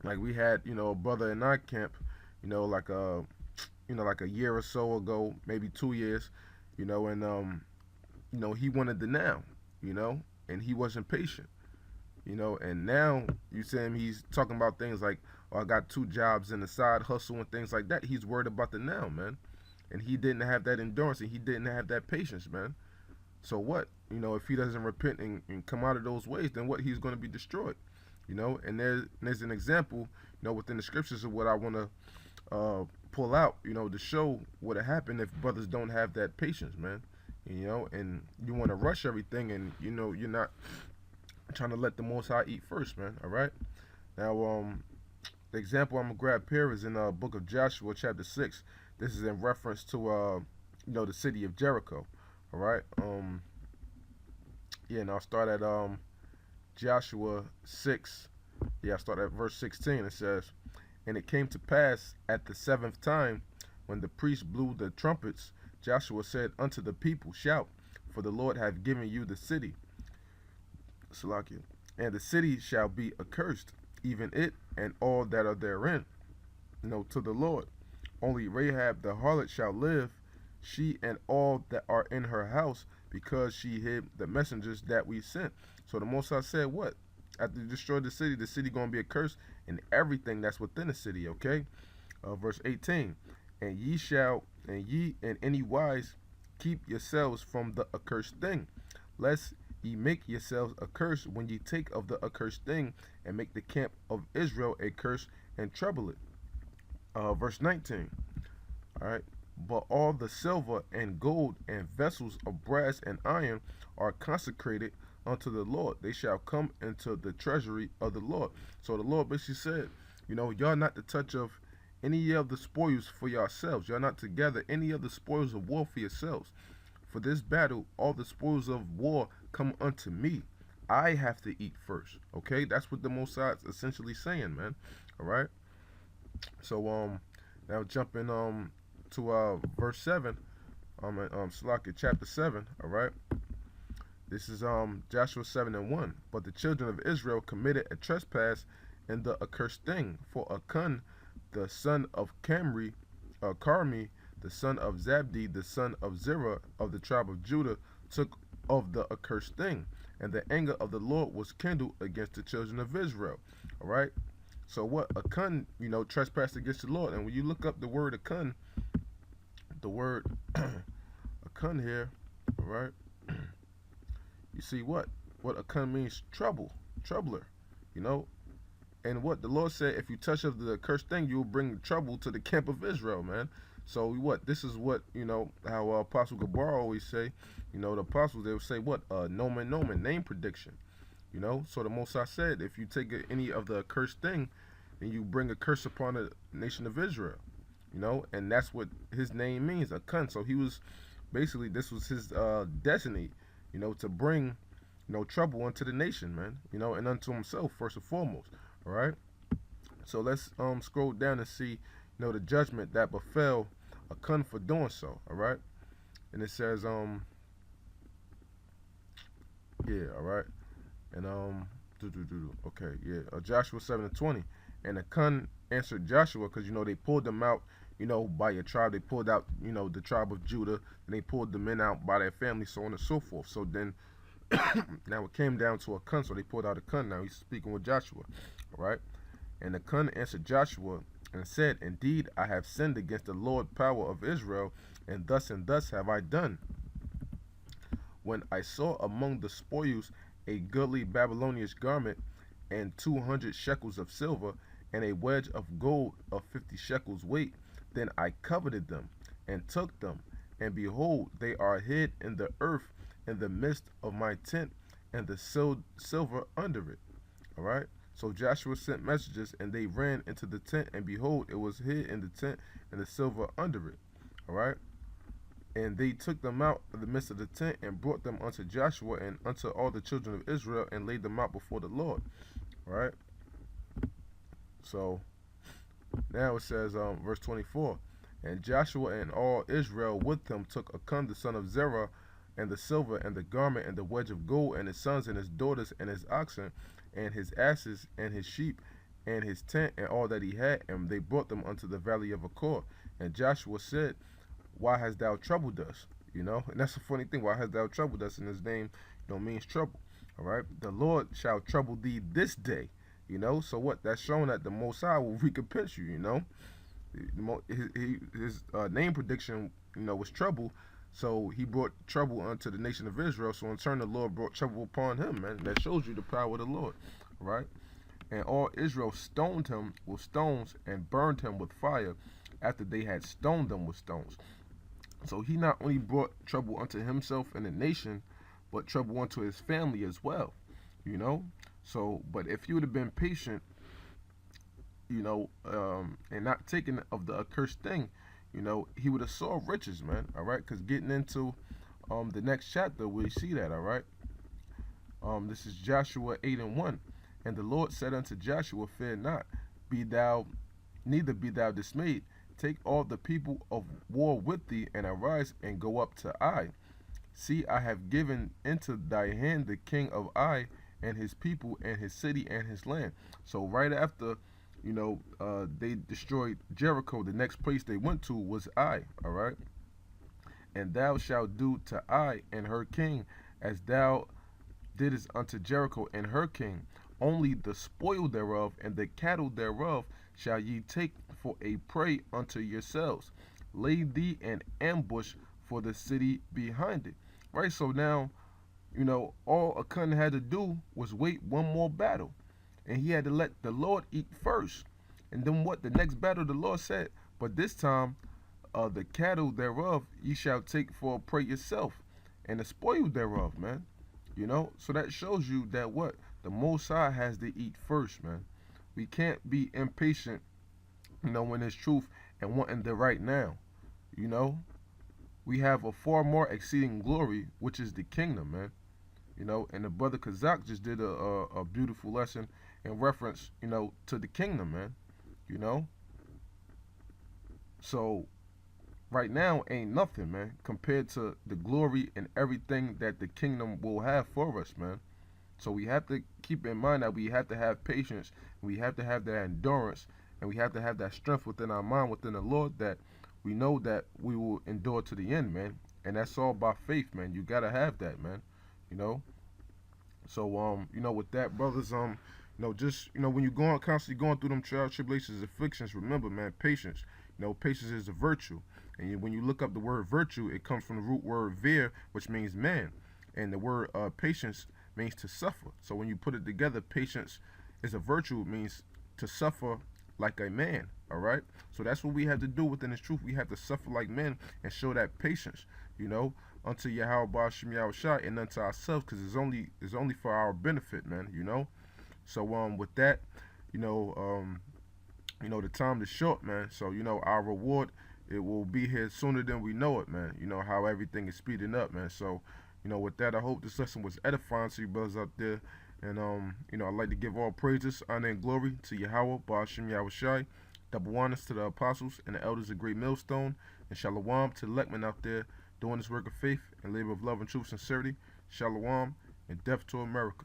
Like we had, a brother in our camp, like like a year or so ago, maybe 2 years, and he wanted the now, you know, and he wasn't patient, and now you see him, he's talking about things like, oh, I got two jobs and a side hustle and things like that. He's worried about the now, man. And he didn't have that endurance and he didn't have that patience, man. So what? If he doesn't repent and come out of those ways, then what? He's going to be destroyed. And there's an example, within the scriptures of what I want to pull out, to show what would happen if brothers don't have that patience, man. And you want to rush everything, and you're not trying to let the Most High eat first, man. All right. Now, the example I'm gonna grab here is in the book of Joshua, chapter 6. This is in reference to the city of Jericho. All right. Yeah, and I'll start at Joshua 6. Yeah, I start at verse 16. It says, "And it came to pass at the seventh time, when the priests blew the trumpets, Joshua said unto the people, Shout, for the Lord hath given you the city. Salakia. And the city shall be accursed, even it and all that are therein, to the Lord. Only Rahab the harlot shall live, she and all that are in her house, because she hid the messengers that we sent." So the Most High said what? After you destroy the city gonna be accursed, and everything that's within the city. Okay, verse 18. And ye in any wise keep yourselves from the accursed thing, lest ye make yourselves accursed when ye take of the accursed thing, and make the camp of Israel a curse and trouble it. Verse 19. All right. But all the silver and gold and vessels of brass and iron are consecrated unto the Lord. They shall come into the treasury of the Lord. So the Lord basically said, y'all not to touch of any of the spoils for yourselves. Y'all not to gather any of the spoils of war for yourselves. For this battle, all the spoils of war come unto me. I have to eat first. Okay, that's what the Mossad's essentially saying, man. All right. So now jumping to verse 7, Slakia chapter 7. All right. This is Joshua 7:1. But the children of Israel committed a trespass in the accursed thing, for Achan, the son of Carmi, the son of Zabdi, the son of Zerah of the tribe of Judah, took of the accursed thing, and the anger of the Lord was kindled against the children of Israel. All right. So what? Achan, trespassed against the Lord. And when you look up the word Achan, the word Achan here, all right, you see what Achan means? Trouble, troubler, and what the Lord said, if you touch of the accursed thing, you will bring trouble to the camp of Israel, man. So what? This is what, how Apostle Gabar always say, the apostles, they would say what? Nomen, name prediction. So the Most High said, if you take any of the accursed thing, then you bring a curse upon the nation of Israel. And that's what his name means, Achan. So he was, basically, this was his destiny, to bring, trouble unto the nation, man, and unto himself first and foremost. All right. So let's scroll down and see, the judgment that befell Achan for doing so. All right. And it says, yeah, all right. And okay, yeah. Joshua 7:20. And Achan answered Joshua, because they pulled them out, by a tribe. They pulled out, the tribe of Judah, and they pulled the men out by their family, so on and so forth. So then, now it came down to Achan, so they pulled out Achan. Now he's speaking with Joshua, all right. And Achan answered Joshua and said, Indeed, I have sinned against the Lord power of Israel, and thus have I done. When I saw among the spoils a goodly Babylonian garment, and 200 shekels of silver, and a wedge of gold of 50 shekels weight, then I coveted them, and took them, and behold, they are hid in the earth in the midst of my tent, and the silver under it. All right. So Joshua sent messengers, and they ran into the tent, and behold, it was hid in the tent, and the silver under it. All right. And they took them out of the midst of the tent, and brought them unto Joshua and unto all the children of Israel, and laid them out before the Lord. All right. So now it says, verse 24. And Joshua and all Israel with him took Achan the son of Zerah, and the silver, and the garment, and the wedge of gold, and his sons, and his daughters, and his oxen, and his asses, and his sheep, and his tent and all that he had, and they brought them unto the valley of Achor. And Joshua said, why hast thou troubled us? And that's a funny thing. Why hast thou troubled us? And his name, means trouble. All right. The Lord shall trouble thee this day. So what? That's showing that the Most High will recompense you. His name prediction, was trouble. So he brought trouble unto the nation of Israel. So in turn, the Lord brought trouble upon him, man. That shows you the power of the Lord. All right. And all Israel stoned him with stones and burned him with fire after they had stoned them with stones. So he not only brought trouble unto himself and the nation, but trouble unto his family as well. So, but if he would have been patient, and not taken of the accursed thing, he would have saw riches, man. All right, because getting into the next chapter, we see that. All right. This is Joshua 8:1, and the Lord said unto Joshua, fear not, neither be thou dismayed. Take all the people of war with thee, and arise and go up to Ai. See, I have given into thy hand the king of Ai, and his people, and his city, and his land. So right after, they destroyed Jericho, the next place they went to was Ai. All right. And thou shalt do to Ai and her king as thou didst unto Jericho and her king. Only the spoil thereof and the cattle thereof shall ye take for a prey unto yourselves. Lay thee an ambush for the city behind it. Right, so now, all Achan had to do was wait one more battle. And he had to let the Lord eat first. And then what? The next battle, the Lord said, but this time, the cattle thereof ye shall take for a prey yourself, and the spoil thereof, man. So that shows you that what? The Most High has to eat first, man. We can't be impatient, when it's truth and wanting the right now. We have a far more exceeding glory, which is the kingdom, man. And the brother Kazak just did a beautiful lesson in reference, to the kingdom, man. So right now ain't nothing, man, compared to the glory and everything that the kingdom will have for us, man. So we have to keep in mind that we have to have patience, we have to have that endurance, and we have to have that strength within our mind, within the Lord, that we know that we will endure to the end, man. And that's all by faith, man. You gotta have that, man. So with that, brothers, just when you're constantly going through them trials, tribulations, afflictions, remember, man, patience. Patience is a virtue. And when you look up the word virtue, it comes from the root word vir, which means man. And the word patience means to suffer. So when you put it together, patience is a virtue, it means to suffer like a man. All right. So that's what we have to do within this truth. We have to suffer like men and show that patience, unto YAHAWASHI and unto ourselves, because it's only for our benefit, man. So with that, the time is short, man. So our reward, it will be here sooner than we know it, man. How everything is speeding up, man. So with that, I hope this lesson was edifying to you brothers out there. And I'd like to give all praises, honor, and glory to Yahawah, Ba'ashim Yahawashi, double honors to the apostles and the elders of Great Millstone, and Shalawam to the Lekman out there doing this work of faith and labor of love and truth, sincerity. Shalawam, and death to America.